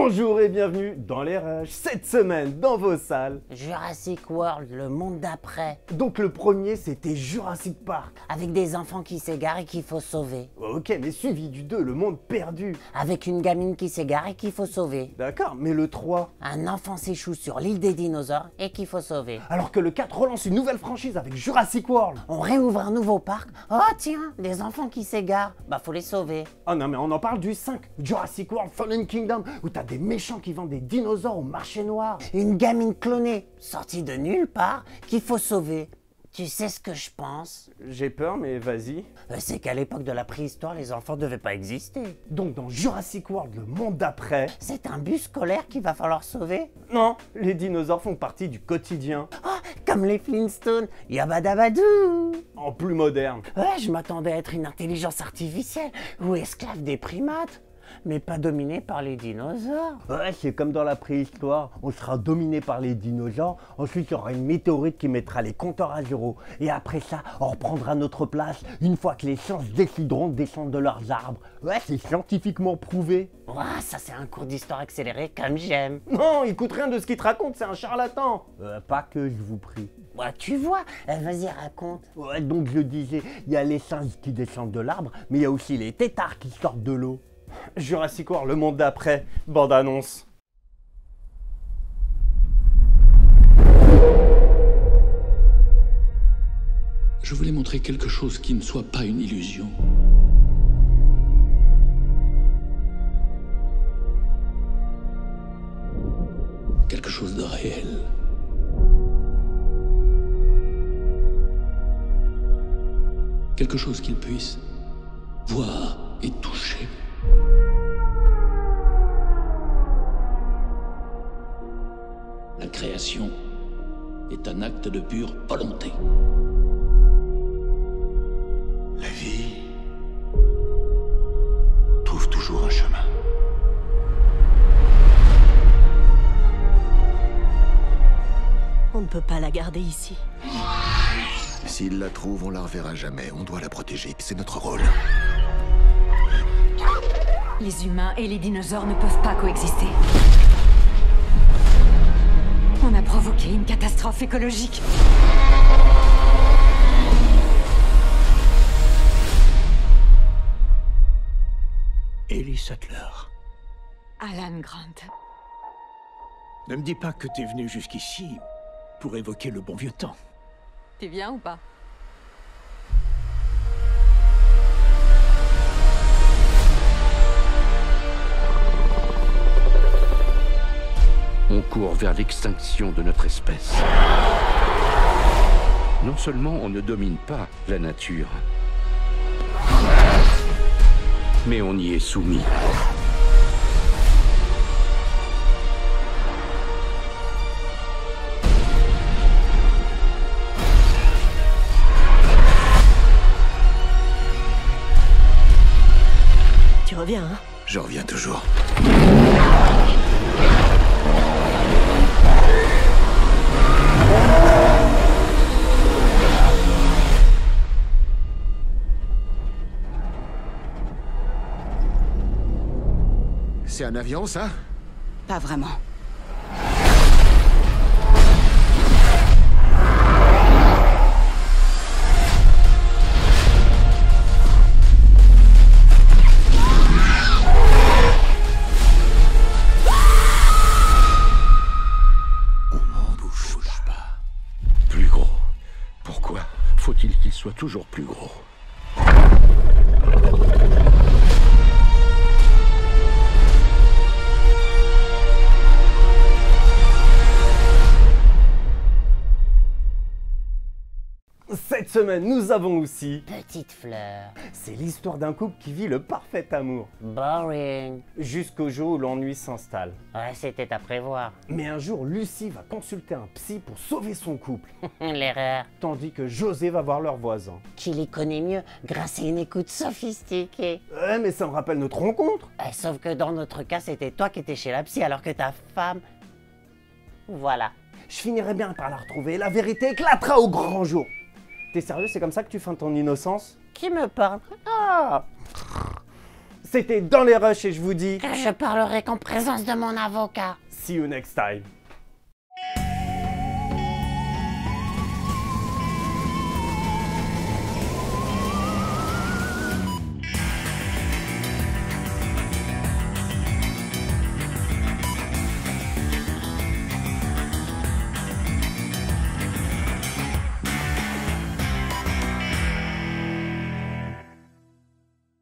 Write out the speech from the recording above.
Bonjour et bienvenue dans les Rushs, cette semaine dans vos salles. Jurassic World, le monde d'après. Donc le premier c'était Jurassic Park. Avec des enfants qui s'égarent et qu'il faut sauver. Ok, mais suivi du 2, le monde perdu. Avec une gamine qui s'égare et qu'il faut sauver. D'accord, mais le 3. Un enfant s'échoue sur l'île des dinosaures et qu'il faut sauver. Alors que le 4 relance une nouvelle franchise avec Jurassic World. On réouvre un nouveau parc. Oh tiens, des enfants qui s'égarent. Bah faut les sauver. Oh non mais on en parle du 5, Jurassic World Fallen Kingdom, où t'as des méchants qui vendent des dinosaures au marché noir. Une gamine clonée, sortie de nulle part, qu'il faut sauver. Tu sais ce que je pense? J'ai peur mais vas-y. C'est qu'à l'époque de la préhistoire, les enfants devaient pas exister. Donc dans Jurassic World, le monde d'après... C'est un bus scolaire qu'il va falloir sauver? Non, les dinosaures font partie du quotidien. Oh, comme les Flintstones, yabadabadou. En plus moderne. Ouais, je m'attendais à être une intelligence artificielle ou esclave des primates, mais pas dominée par les dinosaures. Ouais, c'est comme dans la préhistoire, on sera dominé par les dinosaures, ensuite il y aura une météorite qui mettra les compteurs à zéro, et après ça, on reprendra notre place une fois que les sciences décideront de descendre de leurs arbres. Ouais, c'est scientifiquement prouvé. Ouah, ça c'est un cours d'histoire accéléré comme j'aime. Non, il coûte rien de ce qu'il te raconte, c'est un charlatan. Pas que, je vous prie. Ouais, tu vois, vas-y raconte. Ouais, donc je disais, il y a les singes qui descendent de l'arbre, mais il y a aussi les têtards qui sortent de l'eau. Jurassic World, le monde d'après, bande-annonce. Je voulais montrer quelque chose qui ne soit pas une illusion. Quelque chose de réel. Quelque chose qu'ils puissent voir et toucher. La création est un acte de pure volonté. La vie trouve toujours un chemin. On ne peut pas la garder ici. S'il la trouve, on la reverra jamais. On doit la protéger. C'est notre rôle. Les humains et les dinosaures ne peuvent pas coexister. On a provoqué une catastrophe écologique. Ellie Sattler. Alan Grant. Ne me dis pas que t'es venu jusqu'ici pour évoquer le bon vieux temps. T'es bien ou pas? On court vers l'extinction de notre espèce. Non seulement on ne domine pas la nature, mais on y est soumis. Tu reviens, hein? Je reviens toujours. C'est un avion, ça? Pas vraiment. On m'en bouge pas. Plus gros. Pourquoi faut-il qu'il soit toujours plus gros? Cette semaine, nous avons aussi... Petite fleur. C'est l'histoire d'un couple qui vit le parfait amour. Boring. Jusqu'au jour où l'ennui s'installe. Ouais, c'était à prévoir. Mais un jour, Lucie va consulter un psy pour sauver son couple. L'erreur. Tandis que José va voir leur voisin. Qui les connaît mieux grâce à une écoute sophistiquée. Ouais, mais ça me rappelle notre rencontre. Sauf que dans notre cas, c'était toi qui étais chez la psy alors que ta femme... Voilà. Je finirai bien par la retrouver et la vérité éclatera au grand jour. T'es sérieux, c'est comme ça que tu feins ton innocence? Qui me parle? Ah! C'était Dans les Rushs et je vous dis... Que je parlerai qu'en présence de mon avocat. See you next time.